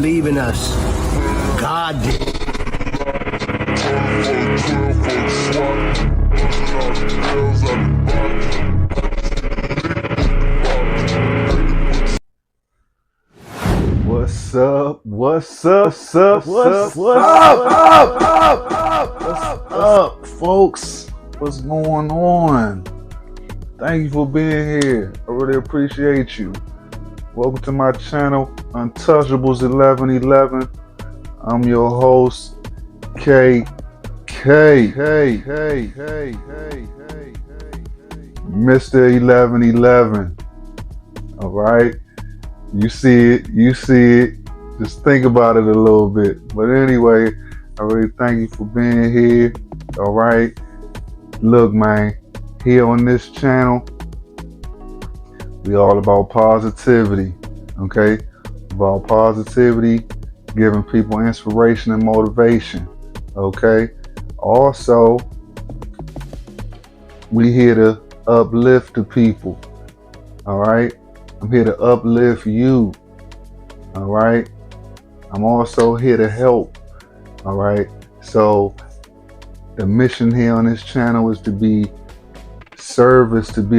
believe in us. God did. What's up? What's up? What's up, folks? What's going on? Thank you for being here. I really appreciate you. Welcome to my channel, Untouchables 1111. I'm your host, K. Mr. 1111. All right. You see it. Just think about it a little bit. But anyway, I really thank you for being here. All right. Look, man, here on this channel, we all about positivity. Okay? About positivity, giving people inspiration and motivation. Okay? Also, we here to uplift the people. All right? I'm here to uplift you. All right. I'm also here to help. All right. So the mission here on this channel is to be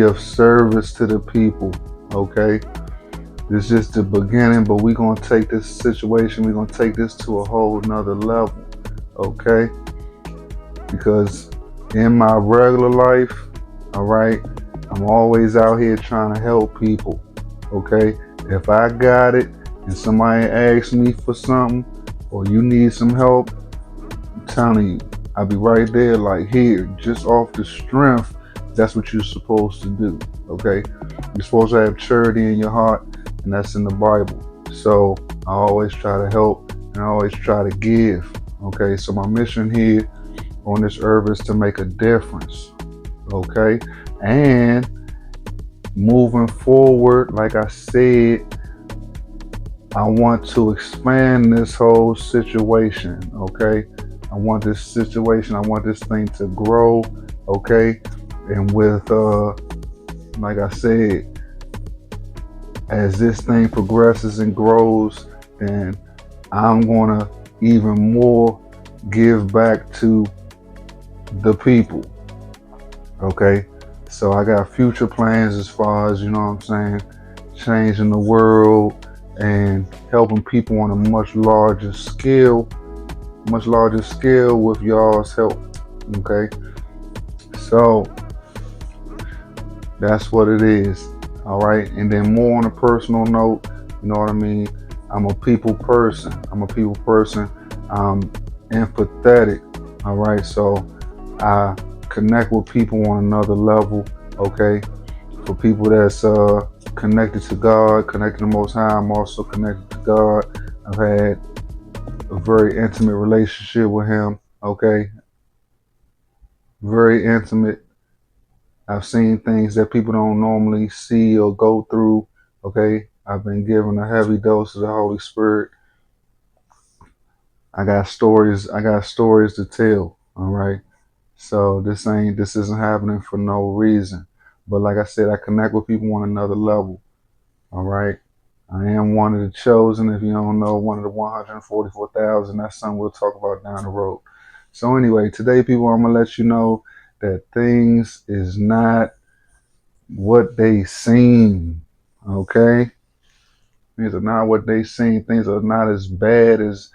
of service to the people. Okay. This is just the beginning, but we're going to take this situation, we're going to take this to a whole nother level. Okay. Because in my regular life, all right, I'm always out here trying to help people. Okay. If I got it and somebody asks me for something or you need some help, I'm telling you, I'll be right there like here, just off the strength. That's what you're supposed to do. Okay. You're supposed to have charity in your heart, and that's in the Bible. So I always try to help and I always try to give. Okay. So my mission here on this earth is to make a difference. Okay. And moving forward, like I said, I want to expand this whole situation, okay? I want this thing to grow, okay? And with, like I said, as this thing progresses and grows, then I'm gonna even more give back to the people, okay? So I got future plans as far as, you know what I'm saying, changing the world and helping people on a much larger scale with y'all's help. Okay. So that's what it is. All right. And then more on a personal note, you know what I mean? I'm a people person. I'm empathetic. All right. So I connect with people on another level. Okay. For people that's connected to God, connected to the Most High, I'm also connected to God. I've had a very intimate relationship with Him. Okay. Very intimate. I've seen things that people don't normally see or go through. Okay. I've been given a heavy dose of the Holy Spirit. I got stories to tell. All right. So this isn't happening for no reason. But like I said, I connect with people on another level. All right. I am one of the chosen. If you don't know, one of the 144,000. That's something we'll talk about down the road. So anyway, today, people, I'm going to let you know that things is not what they seem. Okay. Things are not what they seem. Things are not as bad as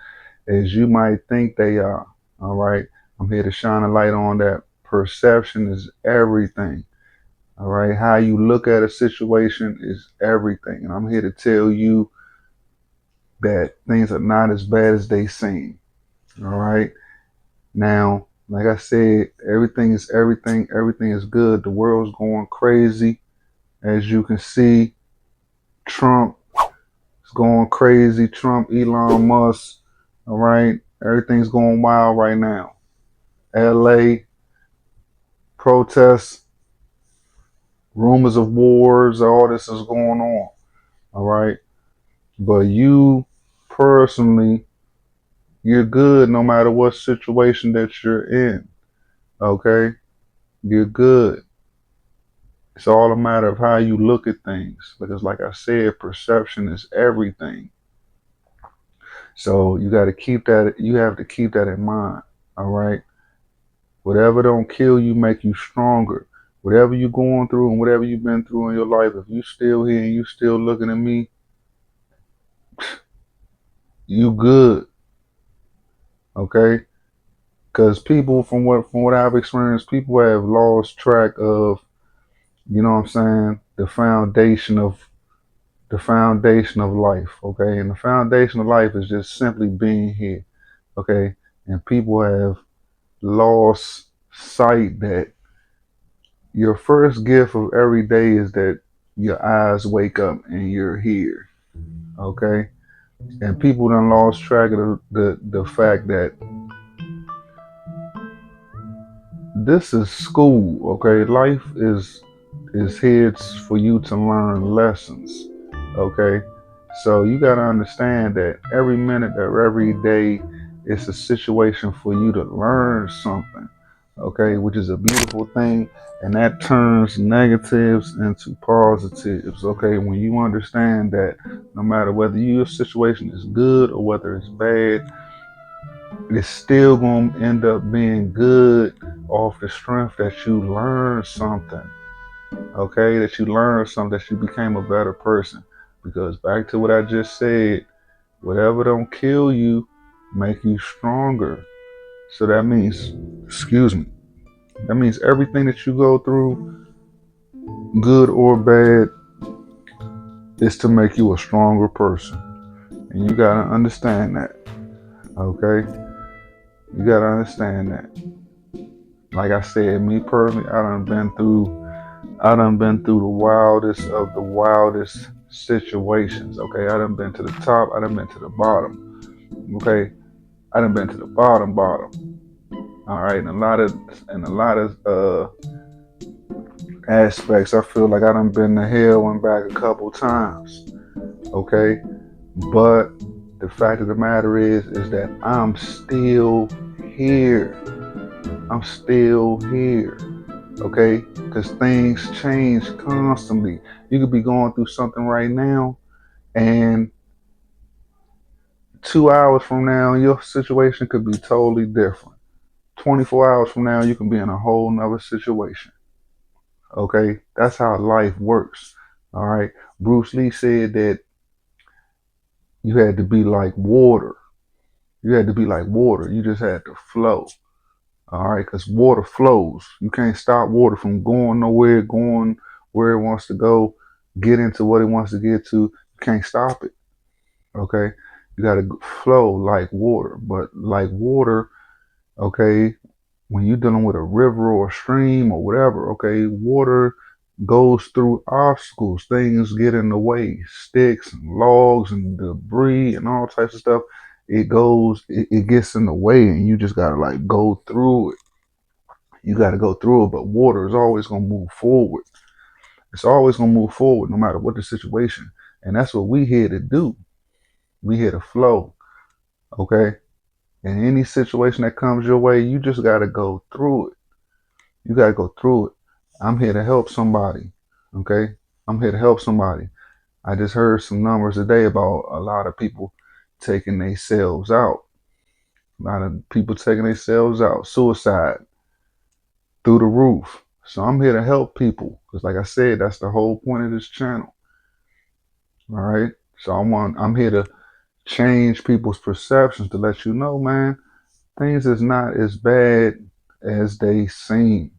you might think they are. All right. I'm here to shine a light on that. Perception is everything. All right. How you look at a situation is everything. And I'm here to tell you that things are not as bad as they seem. All right. Now, like I said, everything is everything. Everything is good. The world's going crazy. As you can see, Trump is going crazy. Trump, Elon Musk. All right. Everything's going wild right now. LA, protests, rumors of wars, all this is going on. All right. But you personally, you're good no matter what situation that you're in. Okay? You're good. It's all a matter of how you look at things. Because like I said, perception is everything. So you got to keep that. You have to keep that in mind. All right. Whatever don't kill you, make you stronger. Whatever you're going through and whatever you've been through in your life, if you still here and you still looking at me, you good. Okay. Because people, from what I've experienced, people have lost track of, you know what I'm saying, the foundation of life. Okay. And the foundation of life is just simply being here. Okay. And people have lost sight that your first gift of every day is that your eyes wake up and you're here. Okay. And people done lost track of the fact that this is school. Okay. Life is here for you to learn lessons. Okay. So you got to understand that every minute or every day it's a situation for you to learn something. Okay. Which is a beautiful thing. And that turns negatives into positives. Okay. When you understand that no matter whether your situation is good or whether it's bad, it's still going to end up being good off the strength that you learned something. Okay, that you learned something, that you became a better person. Because back to what I just said, whatever don't kill you, make you stronger. So that means, excuse me, that means everything that you go through, good or bad, is to make you a stronger person. And you gotta understand that. Okay? You gotta understand that. Like I said, me personally, I done been through the wildest of the wildest situations. Okay, I done been to the top. I done been to the bottom. Okay, I done been to the bottom. All right, in a lot of aspects, I feel like I done been to hell and back a couple times. Okay, but the fact of the matter is that I'm still here. I'm still here. Okay, because things change constantly. You could be going through something right now, and 2 hours from now your situation could be totally different. 24 hours from now you can be in a whole nother situation. Okay, that's how life works. All right, Bruce Lee said that you had to be like water. You had to be like water. You just had to flow. All right, because water flows. You can't stop water from going nowhere, going where it wants to go, get into what it wants to get to. You can't stop it. Okay, you got to flow like water. But like water, okay, when you're dealing with a river or a stream or whatever, okay, water goes through obstacles. Things get in the way, sticks and logs and debris and all types of stuff. It gets in the way, and you just gotta like go through it. You gotta go through it, but water is always gonna move forward. It's always gonna move forward no matter what the situation. And that's what we here to do. We here to flow. Okay? And any situation that comes your way, you just gotta go through it. You gotta go through it. I'm here to help somebody. Okay? I'm here to help somebody. I just heard some numbers today about a lot of people taking themselves out. A lot of people taking themselves out. Suicide through the roof. So I'm here to help people. Because like I said, that's the whole point of this channel. All right. So I'm here to change people's perceptions, to let you know, man, things is not as bad as they seem.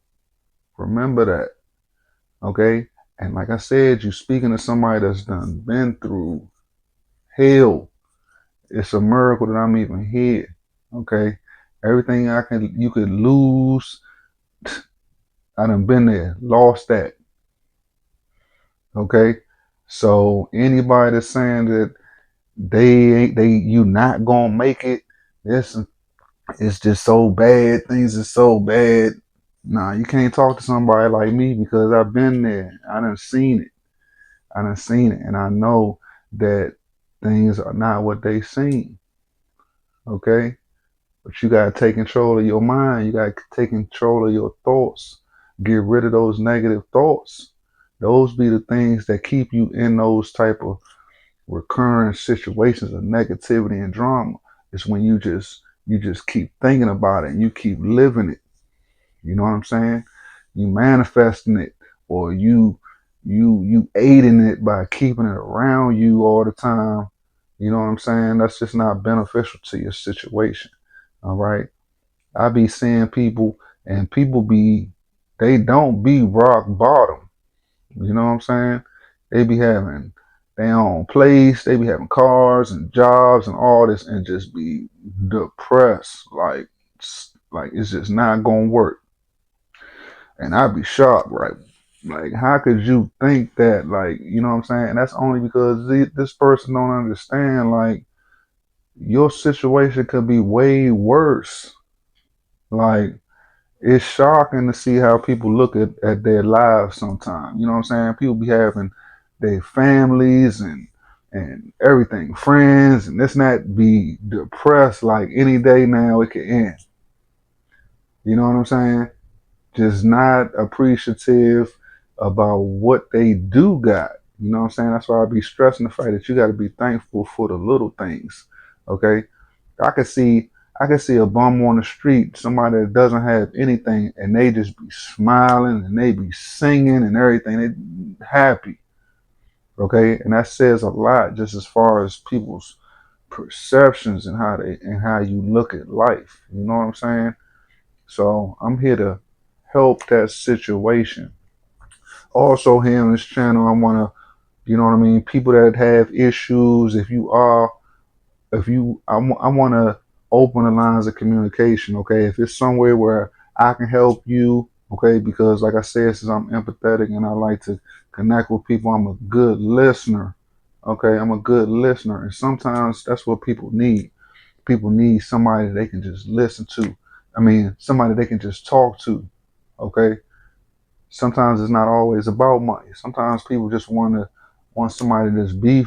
Remember that. Okay? And like I said, you speaking to somebody that's done been through hell. It's a miracle that I'm even here. Okay? Everything you could lose, I done been there, lost that. Okay? So anybody that's saying that you not gonna make it, listen, it's just so bad, things are so bad. Nah, you can't talk to somebody like me because I've been there. I done seen it. I done seen it, and I know that things are not what they seem. Okay? But you gotta take control of your mind. You gotta take control of your thoughts. Get rid of those negative thoughts. Those be the things that keep you in those type of recurring situations of negativity and drama. It's when you just keep thinking about it and you keep living it. You know what I'm saying? You manifesting it, or you aiding it by keeping it around you all the time. You know what I'm saying? That's just not beneficial to your situation. All right. I be seeing people, and they don't be rock bottom. You know what I'm saying? They be having their own place, they be having cars and jobs and all this, and just be depressed. Like it's just not gonna work. And I'd be shocked, right? Like, how could you think that? Like, you know what I'm saying? And that's only because this person don't understand. Like, your situation could be way worse. Like, it's shocking to see how people look at their lives sometimes. You know what I'm saying? People be having their families and everything, friends, and this and that, be depressed like any day now it could end. You know what I'm saying? Just not appreciative about what they do got. You know what I'm saying? That's why I be stressing the fact that you got to be thankful for the little things. Okay, I could see I could see a bum on the street, somebody that doesn't have anything, and they just be smiling and they be singing and everything. They happy. Okay, and that says a lot just as far as people's perceptions and how you look at life. You know what I'm saying? So I'm here to help that situation. Also, here on this channel, I want to, you know what I mean, people that have issues. I want to open the lines of communication. Okay, if it's somewhere where I can help you, okay, because like I said, since I'm empathetic and I like to connect with people, I'm a good listener. Okay, I'm a good listener, and sometimes that's what people need. People need somebody they can just listen to. I mean, somebody they can just talk to. Okay, sometimes it's not always about money. Sometimes people just want somebody to just be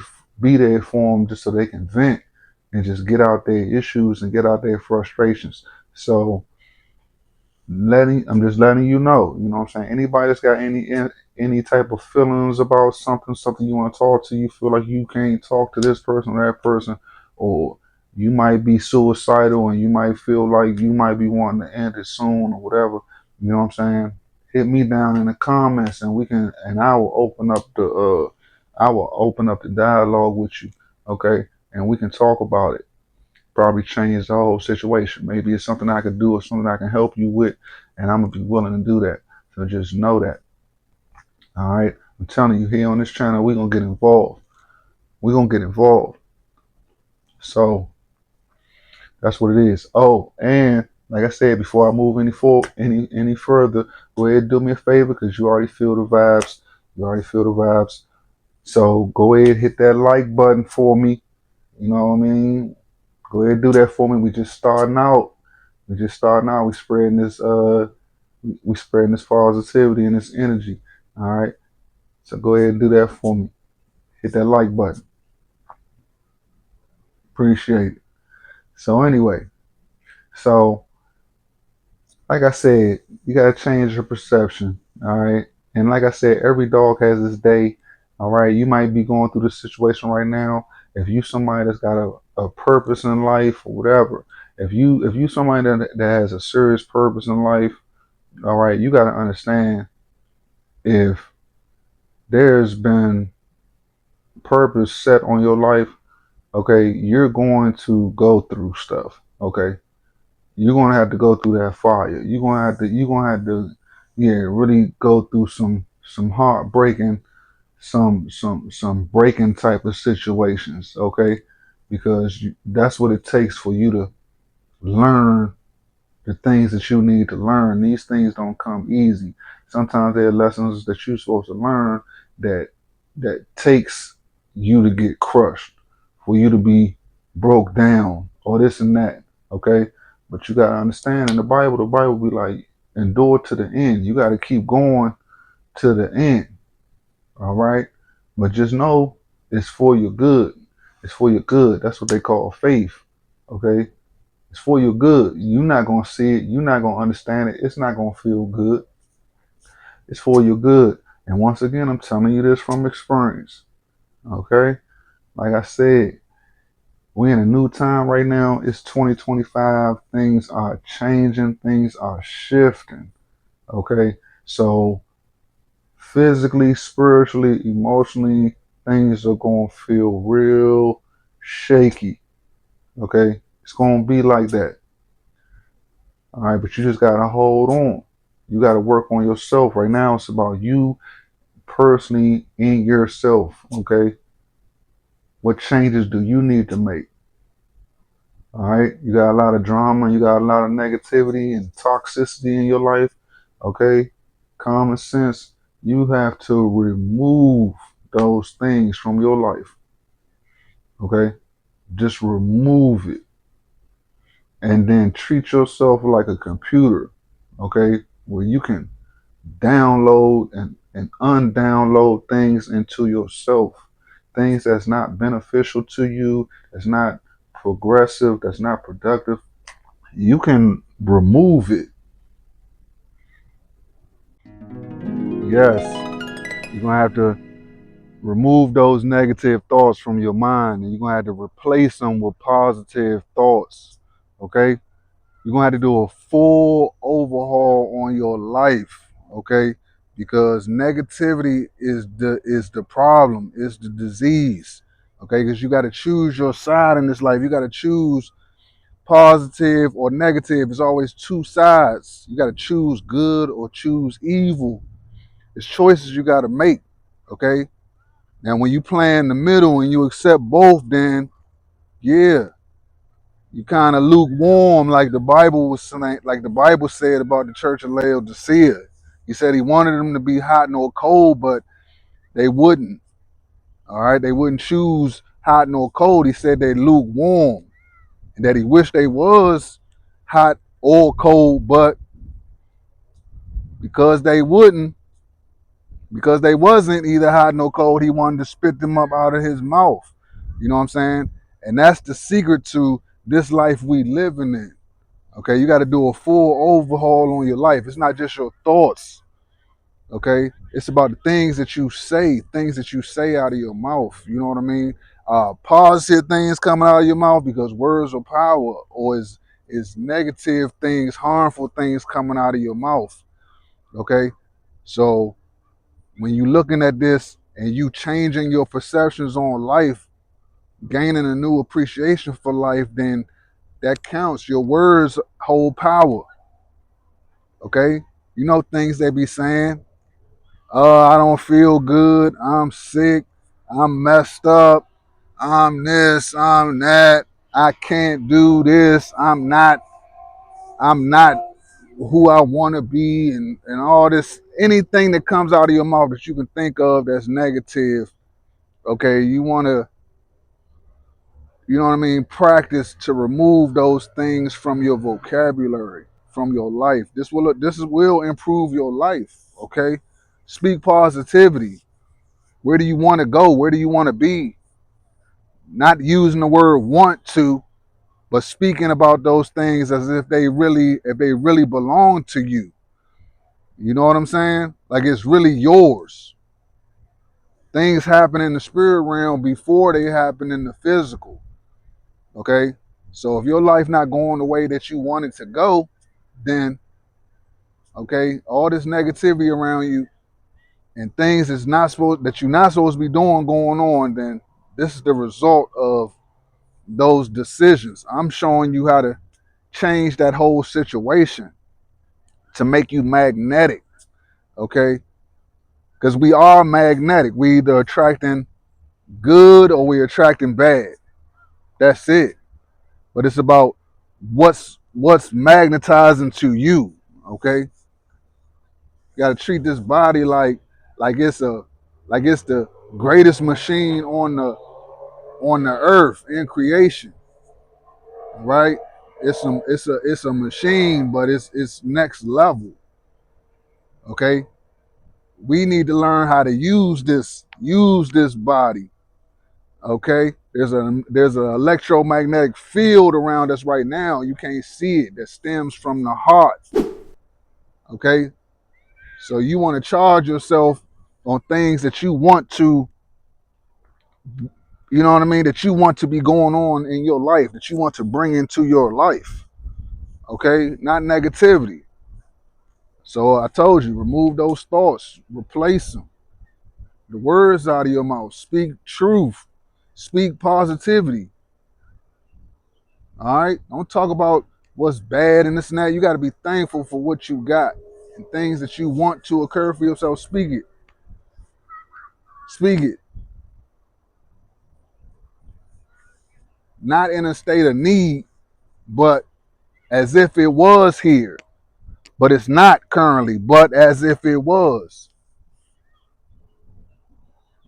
there for them just so they can vent and just get out their issues and get out their frustrations. So I'm just letting you know what I'm saying? Anybody that's got any type of feelings about something you want to talk to, you feel like you can't talk to this person or that person, or you might be suicidal and you might feel like you might be wanting to end it soon or whatever, you know what I'm saying? Hit me down in the comments and I will open up the dialogue with you, okay? And we can talk about it, probably change the whole situation. Maybe it's something I could do or something I can help you with, and I'm gonna be willing to do that. So just know that. All right. I'm telling you, here on this channel, we're gonna get involved. We're gonna get involved. So that's what it is. Oh, and like I said, before I move any further, go ahead and do me a favor because you already feel the vibes. You already feel the vibes. So go ahead, hit that like button for me. You know what I mean? Go ahead and do that for me. We just starting out. We just starting out. We spreading this positivity and this energy. All right. So go ahead and do that for me. Hit that like button. Appreciate it. So anyway, so like I said, you gotta change your perception. All right. And like I said, every dog has its day. All right. You might be going through this situation right now. If you somebody that's got a purpose in life or whatever, if you somebody that has a serious purpose in life, all right, you gotta understand if there's been purpose set on your life, okay, you're going to go through stuff. Okay. You're gonna have to go through that fire. You're gonna have to yeah, really go through some heartbreaking, some breaking type of situations, okay? Because that's what it takes for you to learn the things that you need to learn. These things don't come easy. Sometimes there are lessons that you're supposed to learn that takes you to get crushed, for you to be broke down, or this and that. Okay, but you gotta understand in the Bible be like, endure to the end. You gotta keep going to the end. All right, but just know it's for your good. It's for your good. That's what they call faith. Okay, it's for your good. You're not gonna see it. You're not gonna understand it. It's not gonna feel good. It's for your good. And once again, I'm telling you this from experience. Okay? Like I said, we're in a new time right now. It's 2025. Things are changing. Things are shifting. Okay. So physically, spiritually, emotionally, things are going to feel real shaky. Okay. It's going to be like that. All right. But you just got to hold on. You got to work on yourself. Right now, it's about you personally in yourself. Okay. What changes do you need to make? All right. You got a lot of drama. You got a lot of negativity and toxicity in your life. Okay. Common sense. You have to remove those things from your life. Okay. Just remove it. And then treat yourself like a computer. Okay. Where you can download and undownload things into yourself. Things that's not beneficial to you, that's not progressive, that's not productive. You can remove it. Yes, you're gonna have to remove those negative thoughts from your mind, and you're gonna have to replace them with positive thoughts. Okay, you're gonna have to do a full overhaul on your life. Okay, because negativity is the problem, is the disease. Okay, because you got to choose your side in this life. You got to choose positive or negative. It's always two sides. You got to choose good or choose evil. It's choices you got to make. Okay. Now, when you play in the middle and you accept both, then yeah, you kind of lukewarm, like the Bible was saying, like the Bible said about the church of Laodicea. He said he wanted them to be hot nor cold, but they wouldn't. All right, they wouldn't choose hot nor cold. He said they lukewarm, and that he wished they was hot or cold, but because they wouldn't, because they wasn't either hot nor cold, he wanted to spit them up out of his mouth. You know what I'm saying? And that's the secret to this life we living in. Okay, you got to do a full overhaul on your life. It's not just your thoughts. Okay, it's about the things that you say out of your mouth. You know what I mean? Positive things coming out of your mouth, because words are power, or is negative things, harmful things coming out of your mouth. Okay, so when you looking at this and you changing your perceptions on life, gaining a new appreciation for life, then that counts. Your words hold power. Okay, you know things they be saying. I don't feel good. I'm sick. I'm messed up. I'm this. I'm that. I can't do this. I'm not. I'm not who I want to be, and all this. Anything that comes out of your mouth that you can think of that's negative. Okay, you want to, you know what I mean, practice to remove those things from your vocabulary, from your life. Will improve your life. Okay, speak positivity. Where do you want to go? Where do you want to be? Not using the word want to, but speaking about those things as if they really belong to you. You know what I'm saying? Like it's really yours. Things happen in the spirit realm before they happen in the physical. Okay? So if your life not going the way that you want it to go, then okay, all this negativity around you and things that you're not supposed to be doing going on, then this is the result of those decisions. I'm showing you how to change that whole situation to make you magnetic, okay? Because we are magnetic. We either attracting good or we're attracting bad. That's it. But it's about what's magnetizing to you, okay? You got to treat this body like it's a like it's the greatest machine on the earth in creation, right? It's a machine, but it's next level. Okay, we need to learn how to use this body. Okay, there's an electromagnetic field around us right now. You can't see it, that stems from the heart. Okay, so you want to charge yourself on things that you want to you know what I mean, that you want to be going on in your life, that you want to bring into your life. Okay, not negativity. So I told you, remove those thoughts, replace them. The words out of your mouth, speak truth, speak positivity. All right, don't talk about what's bad and this and that. You got to be thankful for what you got and things that you want to occur for yourself. Speak it. Speak it. Not in a state of need, but as if it was here. But it's not currently, but as if it was.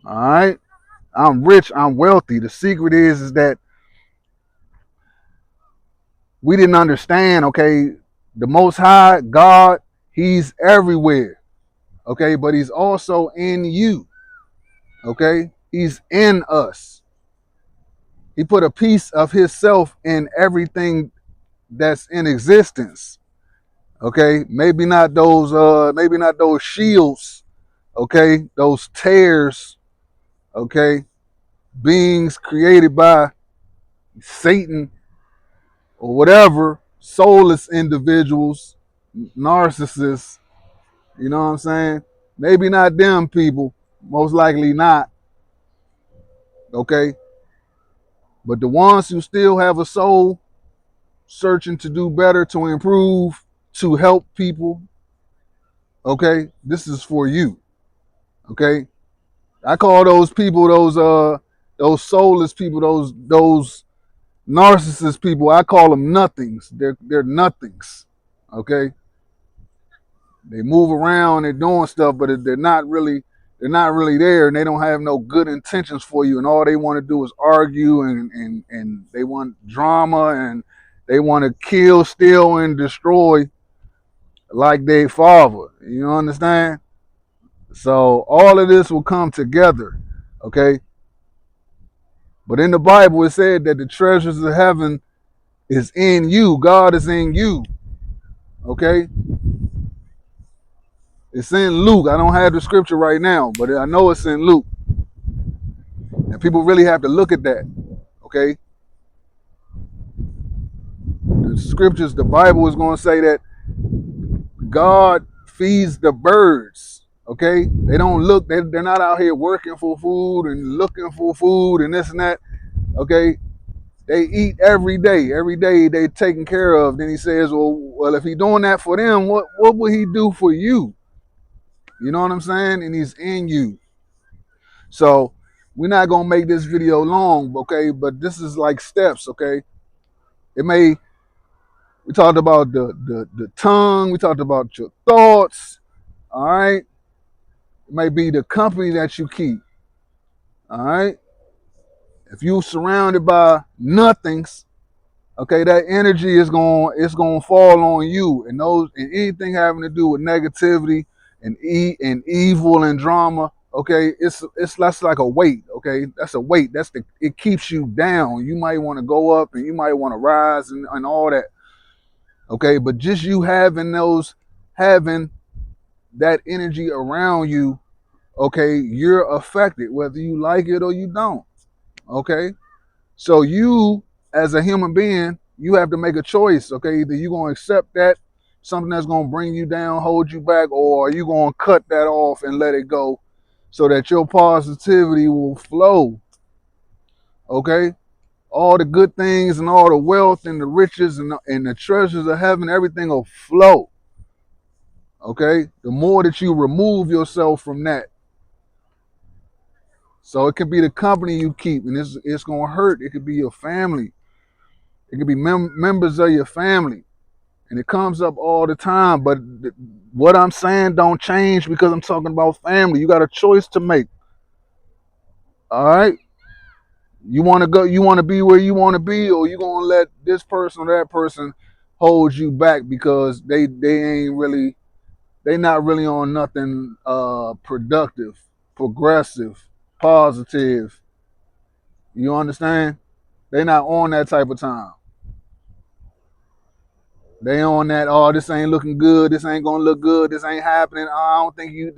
All right. I'm rich, I'm wealthy. The secret is that we didn't understand, okay, the Most High, God, He's everywhere, okay, but He's also in you, okay? He's in us. He put a piece of Himself in everything that's in existence, okay? Maybe not those shields, okay, those tears, okay, beings created by Satan or whatever, soulless individuals, narcissists, you know what I'm saying? Maybe not them people, most likely not, okay? But the ones who still have a soul, searching to do better, to improve, to help people, okay? This is for you, okay? I call those people, those soulless people, those narcissist people, I call them nothings. They're nothings, okay? They move around, they're doing stuff, but they're not really there, and they don't have no good intentions for you. And all they want to do is argue, and they want drama, and they want to kill, steal, and destroy like their father. You understand? So all of this will come together, okay? But in the Bible, it said that the treasures of heaven is in you. God is in you, okay? It's in Luke. I don't have the scripture right now, but I know it's in Luke. And people really have to look at that, okay? The scriptures, the Bible is going to say that God feeds the birds, okay? They don't look, they're not out here working for food and looking for food and this and that, okay? They eat every day. Every day they taken care of. Then he says, well, if he's doing that for them, what will he do for you? You know what I'm saying? And he's in you. So we're not gonna make this video long, okay? But this is like steps, okay? We talked about the tongue, we talked about your thoughts, all right? It may be the company that you keep, all right? If you're surrounded by nothings, okay, that energy is going to fall on you, and anything having to do with negativity and evil and drama, okay, it's that's like a weight, okay, that's a weight, it keeps you down. You might want to go up and you might want to rise and all that, okay, but just you having that energy around you, okay, you're affected whether you like it or you don't, okay. So you, as a human being, you have to make a choice, okay? Either you're going to accept that, something that's going to bring you down, hold you back, or are you going to cut that off and let it go so that your positivity will flow, okay? All the good things and all the wealth and the riches and the treasures of heaven, everything will flow, okay? The more that you remove yourself from that. So it could be the company you keep, and it's going to hurt. It could be your family. It could be members of your family. And it comes up all the time. But what I'm saying don't change because I'm talking about family. You got a choice to make. All right? You want to go, you want to be where you want to be, or you going to let this person or that person hold you back because they not really on nothing productive, progressive, positive. You understand? They not on that type of time. They on that, oh, this ain't looking good, this ain't gonna look good, this ain't happening. Oh, I don't think you're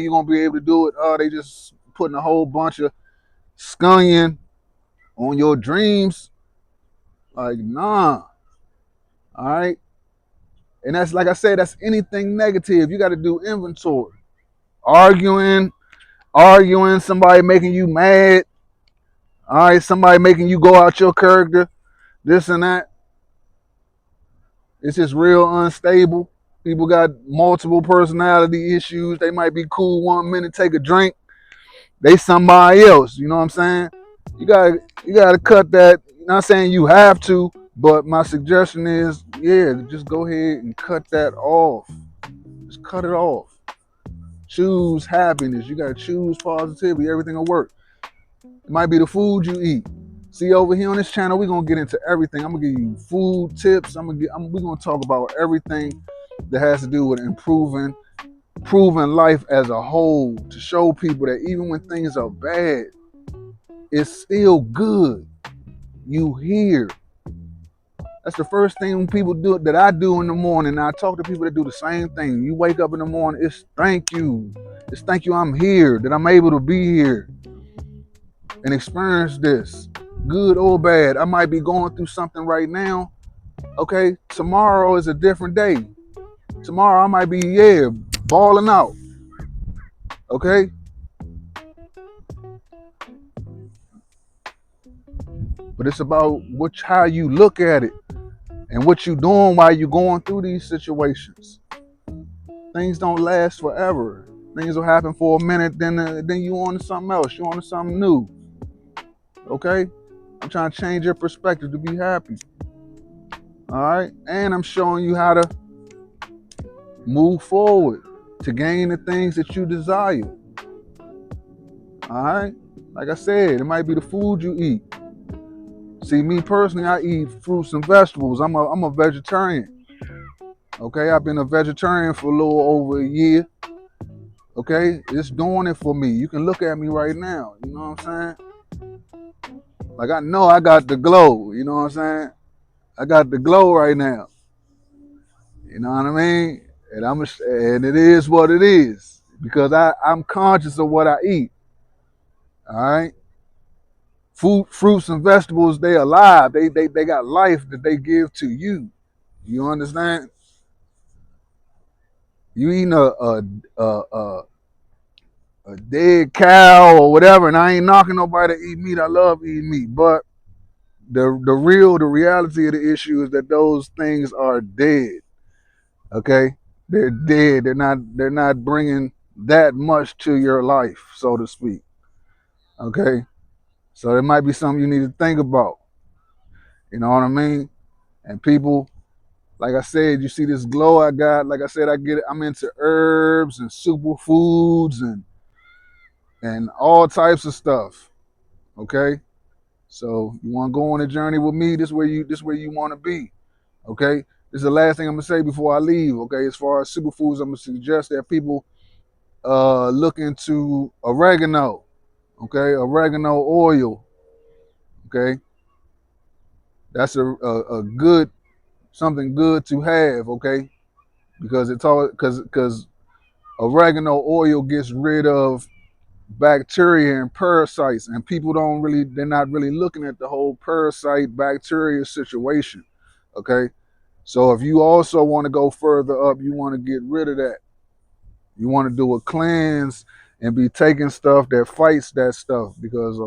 gonna be able to do it. Oh, they just putting a whole bunch of scunion on your dreams. Like, nah. All right. And that's, like I said, that's anything negative. You got to do inventory. Arguing, somebody making you mad. All right, somebody making you go out your character, this and that. It's just real unstable. People got multiple personality issues. They might be cool 1 minute, take a drink. They somebody else. You know what I'm saying? You gotta cut that. Not saying you have to, but my suggestion is, yeah, just go ahead and cut that off. Just cut it off. Choose happiness. You gotta choose positivity. Everything will work. It might be the food you eat. See, over here on this channel, we're gonna get into everything. I'm gonna give you food tips. We're gonna talk about everything that has to do with improving life as a whole, to show people that even when things are bad, it's still good. You here. That's the first thing people do that I do in the morning. I talk to people that do the same thing. You wake up in the morning, it's thank you. It's thank you I'm here, that I'm able to be here and experience this, good or bad. I might be going through something right now. Okay, tomorrow is a different day. Tomorrow I might be, balling out. Okay, but it's about how you look at it and what you doing while you're going through these situations. Things don't last forever. Things will happen for a minute, then you on to something else. You on to something new. Okay, I'm trying to change your perspective to be happy. All right, and I'm showing you how to move forward to gain the things that you desire. All right, like I said, it might be the food you eat. See, me personally, I eat fruits and vegetables. I'm a vegetarian. Okay, I've been a vegetarian for a little over a year. Okay, it's doing it for me. You can look at me right now. You know what I'm saying? Like, I know I got the glow. You know what I'm saying? I got the glow right now. You know what I mean? And it is what it is, because I'm conscious of what I eat. All right. Fruits and vegetables, they alive. They got life that they give to you. You understand? You eating a dead cow or whatever, and I ain't knocking nobody to eat meat. I love eating meat, but the reality of the issue is that those things are dead. Okay, they're dead. They're not bringing that much to your life, so to speak. Okay, so it might be something you need to think about. You know what I mean? And people, like I said, you see this glow I got. Like I said, I'm into herbs and superfoods and all types of stuff. Okay, so you want to go on a journey with me? This where you want to be. Okay, this is the last thing I'm gonna say before I leave. Okay, as far as superfoods, I'm gonna suggest that people look into oregano. Okay, oregano oil. Okay, that's a good, something good to have. Okay, because it's all because oregano oil gets rid of bacteria and parasites, and people they're not really looking at the whole parasite bacteria situation. Okay, so if you also want to go further up, you want to get rid of that. You want to do a cleanse and be taking stuff that fights that stuff, because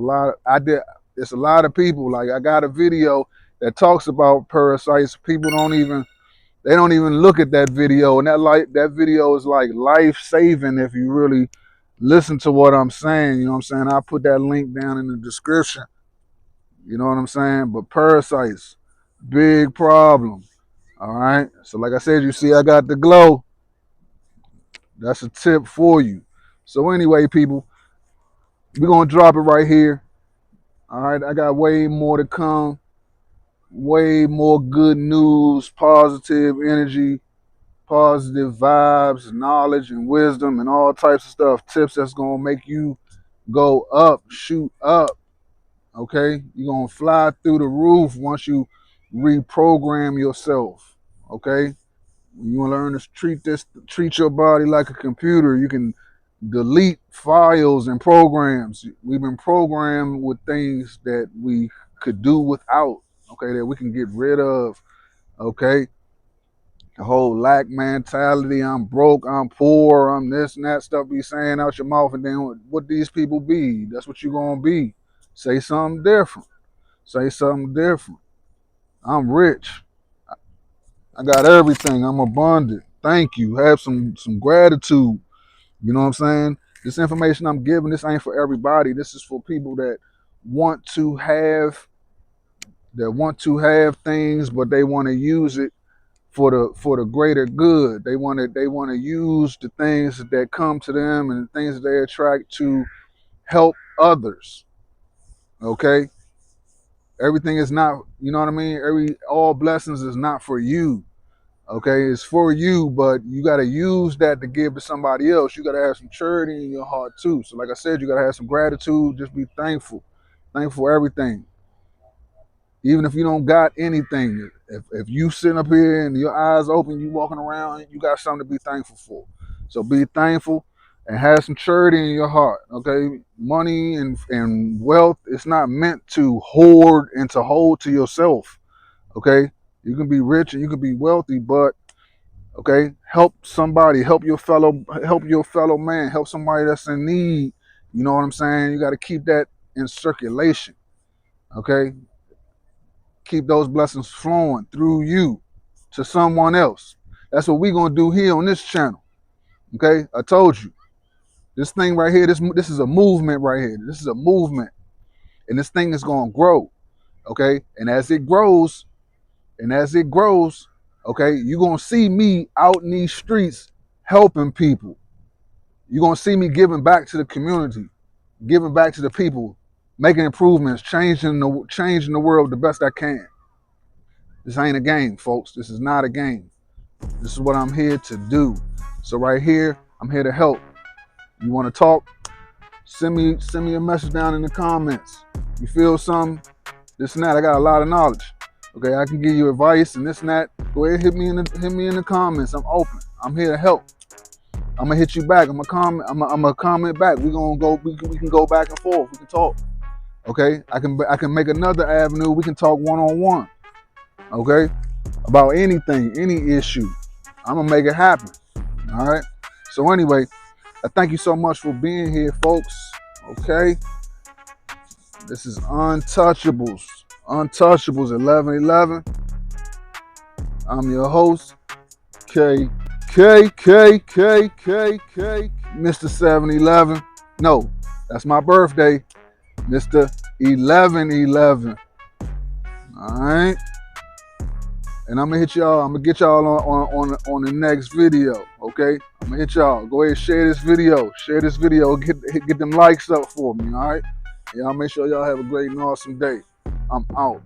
it's a lot of people, like, I got a video that talks about parasites. People don't even look at that video, and that video is like life saving if you really listen to what I'm saying. You know what I'm saying? I'll put that link down in the description. You know what I'm saying? But parasites, big problem. All right. So like I said, you see I got the glow. That's a tip for you. So anyway, people, we're gonna drop it right here. All right. I got way more to come. Way more good news, positive energy, positive vibes, knowledge and wisdom and all types of stuff. Tips that's gonna make you go up, shoot up. Okay, you're gonna fly through the roof once you reprogram yourself. Okay, when you learn to treat your body like a computer, you can delete files and programs. We've been programmed with things that we could do without, okay, that we can get rid of, okay? The whole lack mentality, I'm broke, I'm poor, I'm this and that stuff be saying out your mouth, and then what these people be, that's what you gonna be. Say something different. Say something different. I'm rich. I got everything. I'm abundant. Thank you. Have some gratitude. You know what I'm saying? This information I'm giving, this ain't for everybody. This is for people want to have that want to have things, but they want to use it for the greater good. They want to use the things that come to them and the things that they attract to help others. Okay? Everything is not, you know what I mean? All blessings is not for you. Okay, it's for you, but you got to use that to give to somebody else. You got to have some charity in your heart too. So like I said, you got to have some gratitude. Just be thankful. Thankful for everything. Even if you don't got anything, if you sitting up here and your eyes open, you walking around, you got something to be thankful for. So be thankful and have some charity in your heart. Okay, money and wealth, it's not meant to hoard and to hold to yourself. Okay, you can be rich and you can be wealthy, but okay, help somebody, help your fellow man, help somebody that's in need. You know what I'm saying? You got to keep that in circulation. Okay, keep those blessings flowing through you to someone else. That's what we're gonna do here on this channel. Okay, I told you, this thing right here, this is a movement right here. This is a movement, and this thing is gonna grow. Okay, and as it grows, okay, you're gonna see me out in these streets helping people. You're gonna see me giving back to the community, giving back to the people, making improvements, changing the world the best I can. This ain't a game, folks. This is not a game. This is what I'm here to do. So right here, I'm here to help. You want to talk? Send me a message down in the comments. You feel something? This and that. I got a lot of knowledge. Okay, I can give you advice and this and that. Go ahead, hit me in the comments. I'm open. I'm here to help. I'm gonna hit you back. I'm gonna comment back. We can go back and forth. We can talk. Okay, I can make another avenue. We can talk one-on-one. Okay, about anything, any issue. I'm gonna make it happen. All right. So anyway, I thank you so much for being here, folks. Okay. This is Untouchables. Untouchables 1111. I'm your host, Mr. 711. No, that's my birthday, Mr. 1111. All right. And I'm gonna hit y'all. I'm gonna get y'all on the next video. Okay. I'm gonna hit y'all. Go ahead and share this video. Share this video. Get them likes up for me. All right. Y'all make sure y'all have a great and awesome day. I'm out.